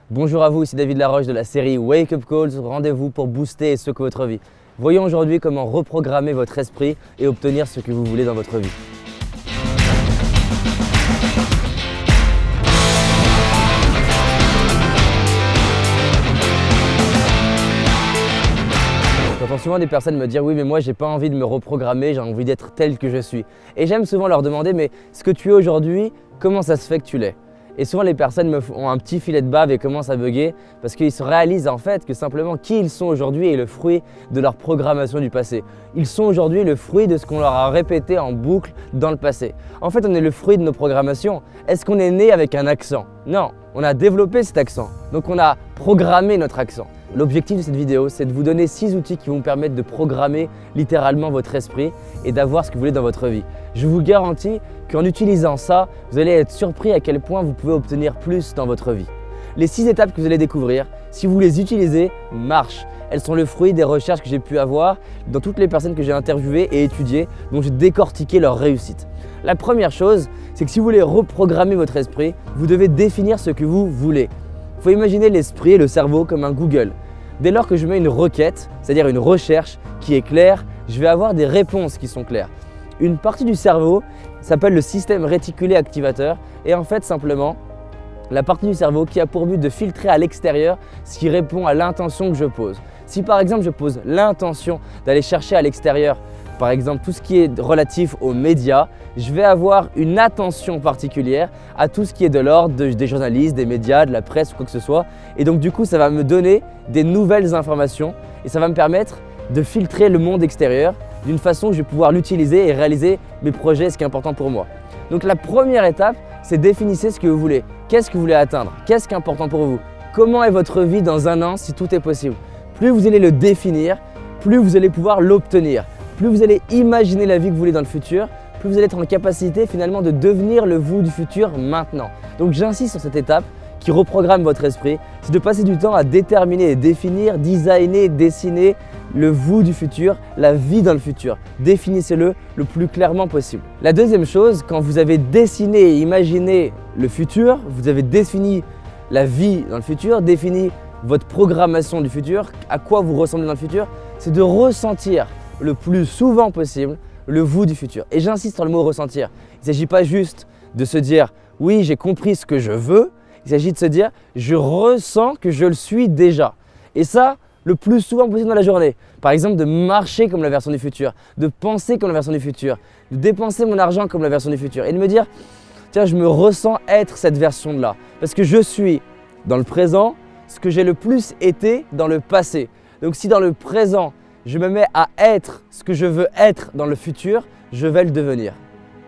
Bonjour à vous, ici David Laroche de la série Wake Up Calls, rendez-vous pour booster et secouer votre vie. Voyons aujourd'hui comment reprogrammer votre esprit et obtenir ce que vous voulez dans votre vie. J'entends souvent des personnes me dire oui mais moi j'ai pas envie de me reprogrammer, j'ai envie d'être tel que je suis. Et j'aime souvent leur demander mais ce que tu es aujourd'hui, comment ça se fait que tu l'es? Et souvent les personnes me font un petit filet de bave et commencent à bugger parce qu'ils se réalisent en fait que simplement qui ils sont aujourd'hui est le fruit de leur programmation du passé. Ils sont aujourd'hui le fruit de ce qu'on leur a répété en boucle dans le passé. En fait, on est le fruit de nos programmations. Est-ce qu'on est né avec un accent? Non, on a développé cet accent. Donc on a programmé notre accent. L'objectif de cette vidéo, c'est de vous donner 6 outils qui vont vous permettre de programmer littéralement votre esprit et d'avoir ce que vous voulez dans votre vie. Je vous garantis qu'en utilisant ça, vous allez être surpris à quel point vous pouvez obtenir plus dans votre vie. Les 6 étapes que vous allez découvrir, si vous les utilisez, marchent. Elles sont le fruit des recherches que j'ai pu avoir dans toutes les personnes que j'ai interviewées et étudiées, dont j'ai décortiqué leur réussite. La première chose, c'est que si vous voulez reprogrammer votre esprit, vous devez définir ce que vous voulez. Il faut imaginer l'esprit et le cerveau comme un Google. Dès lors que je mets une requête, c'est-à-dire une recherche qui est claire, je vais avoir des réponses qui sont claires. Une partie du cerveau s'appelle le système réticulé activateur et en fait simplement la partie du cerveau qui a pour but de filtrer à l'extérieur ce qui répond à l'intention que je pose. Si par exemple je pose l'intention d'aller chercher à l'extérieur par exemple tout ce qui est relatif aux médias, je vais avoir une attention particulière à tout ce qui est de l'ordre des journalistes, des médias, de la presse ou quoi que ce soit. Et donc du coup ça va me donner des nouvelles informations et ça va me permettre de filtrer le monde extérieur d'une façon où je vais pouvoir l'utiliser et réaliser mes projets, ce qui est important pour moi. Donc la première étape, c'est définissez ce que vous voulez. Qu'est-ce que vous voulez atteindre? Qu'est-ce qui est important pour vous? Comment est votre vie dans un an si tout est possible? Plus vous allez le définir, plus vous allez pouvoir l'obtenir. Plus vous allez imaginer la vie que vous voulez dans le futur, plus vous allez être en capacité finalement de devenir le vous du futur maintenant. Donc j'insiste sur cette étape qui reprogramme votre esprit, c'est de passer du temps à déterminer, définir, designer, dessiner le vous du futur, la vie dans le futur. Définissez-le le plus clairement possible. La deuxième chose, quand vous avez dessiné et imaginé le futur, vous avez défini la vie dans le futur, défini votre programmation du futur, à quoi vous ressemblez dans le futur, c'est de ressentir le plus souvent possible le vous du futur. Et j'insiste sur le mot ressentir. Il ne s'agit pas juste de se dire oui, j'ai compris ce que je veux. Il s'agit de se dire je ressens que je le suis déjà. Et ça, le plus souvent possible dans la journée. Par exemple, de marcher comme la version du futur, de penser comme la version du futur, de dépenser mon argent comme la version du futur et de me dire tiens, je me ressens être cette version-là. Parce que je suis dans le présent ce que j'ai le plus été dans le passé. Donc si dans le présent, je me mets à être ce que je veux être dans le futur, je vais le devenir.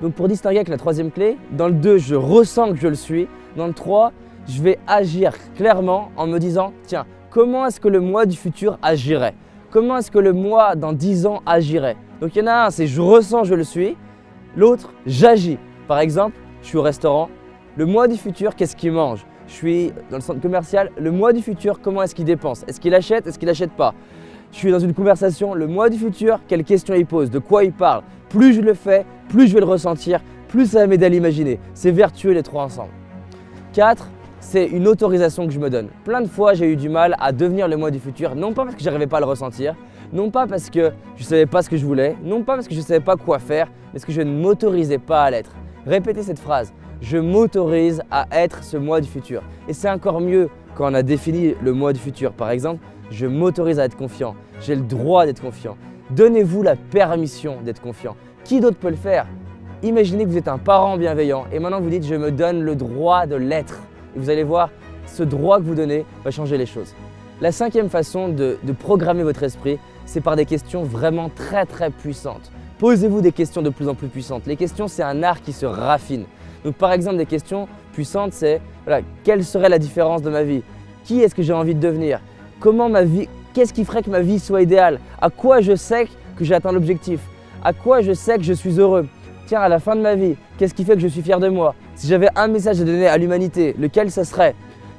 Donc pour distinguer avec la troisième clé, dans le 2, je ressens que je le suis. Dans le 3, je vais agir clairement en me disant tiens, comment est-ce que le moi du futur agirait? Comment est-ce que le moi dans 10 ans agirait? Donc il y en a un, c'est je ressens, je le suis. L'autre, j'agis. Par exemple, je suis au restaurant. Le moi du futur, qu'est-ce qu'il mange? Je suis dans le centre commercial. Le moi du futur, comment est-ce qu'il dépense? Est-ce qu'il achète? Est-ce qu'il n'achète pas? Je suis dans une conversation, le moi du futur, quelles questions il pose, de quoi il parle. Plus je le fais, plus je vais le ressentir, plus ça va m'aider à l'imaginer. C'est vertueux les trois ensemble. 4, c'est une autorisation que je me donne. Plein de fois, j'ai eu du mal à devenir le moi du futur, non pas parce que je n'arrivais pas à le ressentir, non pas parce que je ne savais pas ce que je voulais, non pas parce que je ne savais pas quoi faire, mais parce que je ne m'autorisais pas à l'être. Répétez cette phrase, je m'autorise à être ce moi du futur. Et c'est encore mieux quand on a défini le moi du futur. Par exemple, je m'autorise à être confiant, j'ai le droit d'être confiant. Donnez-vous la permission d'être confiant. Qui d'autre peut le faire? Imaginez que vous êtes un parent bienveillant et maintenant vous dites je me donne le droit de l'être. Et vous allez voir, ce droit que vous donnez va changer les choses. La 5e façon de programmer votre esprit, c'est par des questions vraiment très puissantes. Posez-vous des questions de plus en plus puissantes. Les questions, c'est un art qui se raffine. Donc par exemple, des questions puissantes, c'est voilà, quelle serait la différence de ma vie? Qui est-ce que j'ai envie de devenir? Comment ma vie, qu'est-ce qui ferait que ma vie soit idéale? À quoi je sais que j'ai atteint l'objectif? À quoi je sais que je suis heureux? Tiens, à la fin de ma vie, qu'est-ce qui fait que je suis fier de moi? Si j'avais un message à donner à l'humanité, lequel ça serait?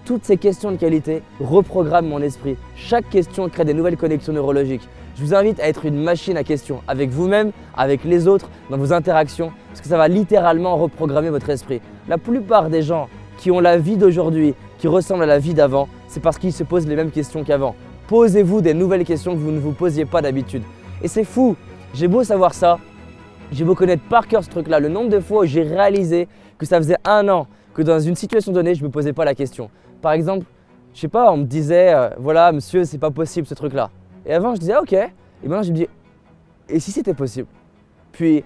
Toutes ces questions de qualité reprogramment mon esprit. Chaque question crée des nouvelles connexions neurologiques. Je vous invite à être une machine à questions avec vous-même, avec les autres, dans vos interactions, parce que ça va littéralement reprogrammer votre esprit. La plupart des gens qui ont la vie d'aujourd'hui, qui ressemble à la vie d'avant, c'est parce qu'ils se posent les mêmes questions qu'avant. Posez-vous des nouvelles questions que vous ne vous posiez pas d'habitude. Et c'est fou, j'ai beau savoir ça, j'ai beau connaître par cœur ce truc-là, le nombre de fois où j'ai réalisé que ça faisait 1 an que dans une situation donnée, je ne me posais pas la question. Par exemple, je sais pas, on me disait, voilà monsieur, c'est pas possible ce truc-là. Et avant, je disais, ok. Et maintenant, je me dis, et si c'était possible? Puis,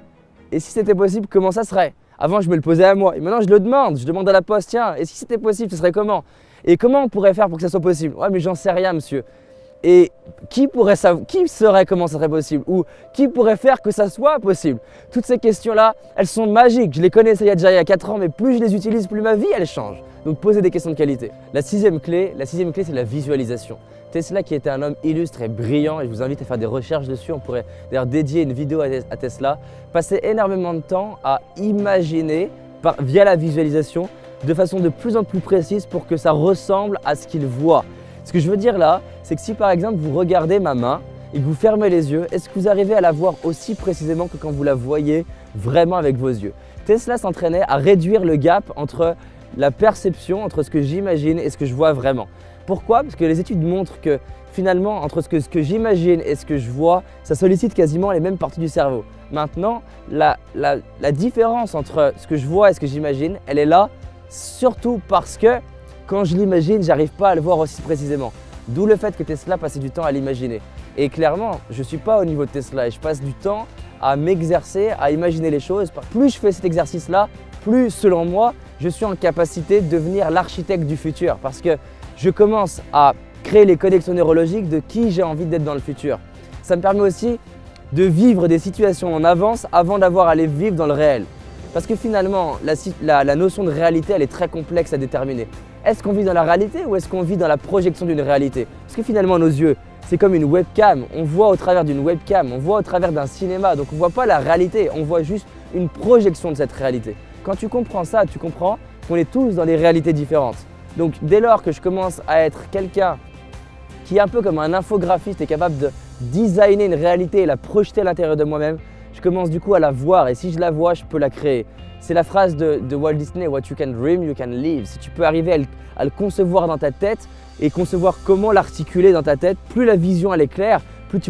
et si c'était possible, comment ça serait? Avant, je me le posais à moi. Et maintenant, je le demande. Je demande à la poste, tiens, et si c'était possible, ce serait comment? Et comment on pourrait faire pour que ça soit possible? Ouais, mais j'en sais rien, monsieur. Et qui saurait comment ça serait possible? Ou qui pourrait faire que ça soit possible? Toutes ces questions-là, elles sont magiques. Je les connaissais il y a 4 ans, mais plus je les utilise, plus ma vie, elle change. Donc, posez des questions de qualité. La sixième clé, c'est la visualisation. Tesla, qui était un homme illustre et brillant, et je vous invite à faire des recherches dessus, on pourrait d'ailleurs dédier une vidéo à Tesla, passait énormément de temps à imaginer via la visualisation de façon de plus en plus précise pour que ça ressemble à ce qu'il voit. Ce que je veux dire là, c'est que si par exemple vous regardez ma main et que vous fermez les yeux, est-ce que vous arrivez à la voir aussi précisément que quand vous la voyez vraiment avec vos yeux? Tesla s'entraînait à réduire le gap entre la perception, entre ce que j'imagine et ce que je vois vraiment. Pourquoi? Parce que les études montrent que finalement, entre ce que j'imagine et ce que je vois, ça sollicite quasiment les mêmes parties du cerveau. Maintenant, la différence entre ce que je vois et ce que j'imagine, elle est là surtout parce que quand je l'imagine, j'arrive pas à le voir aussi précisément. D'où le fait que Tesla passait du temps à l'imaginer. Et clairement, je ne suis pas au niveau de Tesla et je passe du temps à m'exercer, à imaginer les choses. Plus je fais cet exercice-là, plus selon moi, je suis en capacité de devenir l'architecte du futur parce que je commence à créer les connexions neurologiques de qui j'ai envie d'être dans le futur. Ça me permet aussi de vivre des situations en avance avant d'avoir à les vivre dans le réel. Parce que finalement, la notion de réalité, elle est très complexe à déterminer. Est-ce qu'on vit dans la réalité ou est-ce qu'on vit dans la projection d'une réalité? Parce que finalement, nos yeux, c'est comme une webcam. On voit au travers d'une webcam, on voit au travers d'un cinéma. Donc on ne voit pas la réalité, on voit juste une projection de cette réalité. Quand tu comprends ça, tu comprends qu'on est tous dans des réalités différentes. Donc dès lors que je commence à être quelqu'un qui est un peu comme un infographiste et capable de designer une réalité et la projeter à l'intérieur de moi-même, je commence du coup à la voir et si je la vois, je peux la créer. C'est la phrase de Walt Disney, What you can dream, you can live. Si tu peux arriver à le concevoir dans ta tête et concevoir comment l'articuler dans ta tête, plus la vision elle est claire, plus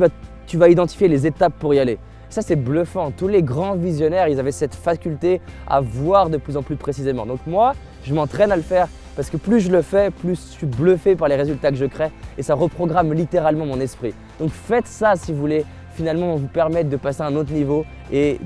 tu vas identifier les étapes pour y aller. Ça c'est bluffant, tous les grands visionnaires, ils avaient cette faculté à voir de plus en plus précisément. Donc moi, je m'entraîne à le faire parce que plus je le fais, plus je suis bluffé par les résultats que je crée et ça reprogramme littéralement mon esprit. Donc faites ça si vous voulez finalement vous permettre de passer à un autre niveau et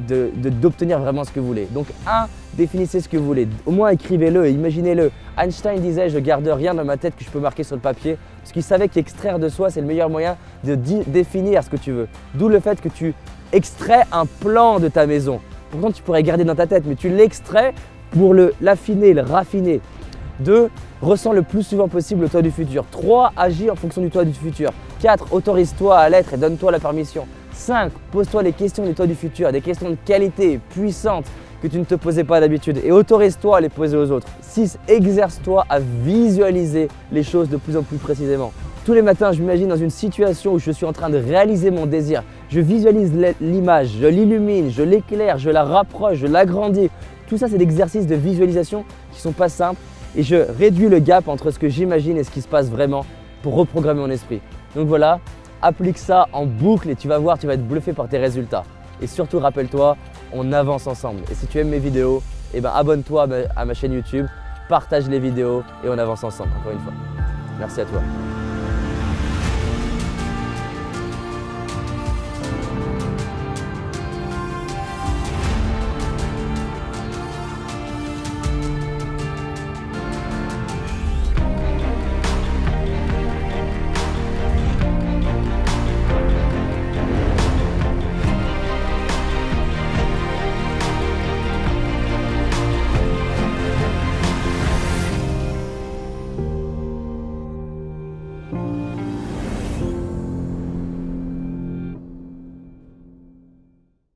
d'obtenir vraiment ce que vous voulez. Donc 1, définissez ce que vous voulez, au moins écrivez-le, imaginez-le. Einstein disait je garde rien dans ma tête que je peux marquer sur le papier parce qu'il savait qu'extraire de soi c'est le meilleur moyen de définir ce que tu veux. D'où le fait que tu extrais un plan de ta maison. Pourtant tu pourrais garder dans ta tête mais tu l'extrais pour l'affiner, le raffiner. 2, ressens le plus souvent possible le toi du futur. 3, agis en fonction du toi du futur. 4, autorise-toi à l'être et donne-toi la permission. 5, pose-toi les questions du toi du futur, des questions de qualité puissantes que tu ne te posais pas d'habitude et autorise-toi à les poser aux autres. 6, exerce-toi à visualiser les choses de plus en plus précisément. Tous les matins, je m'imagine dans une situation où je suis en train de réaliser mon désir. Je visualise l'image, je l'illumine, je l'éclaire, je la rapproche, je l'agrandis. Tout ça, c'est des exercices de visualisation qui ne sont pas simples et je réduis le gap entre ce que j'imagine et ce qui se passe vraiment pour reprogrammer mon esprit. Donc voilà, applique ça en boucle et tu vas voir, tu vas être bluffé par tes résultats. Et surtout, rappelle-toi, on avance ensemble. Et si tu aimes mes vidéos, abonne-toi à ma chaîne YouTube, partage les vidéos et on avance ensemble, encore une fois. Merci à toi.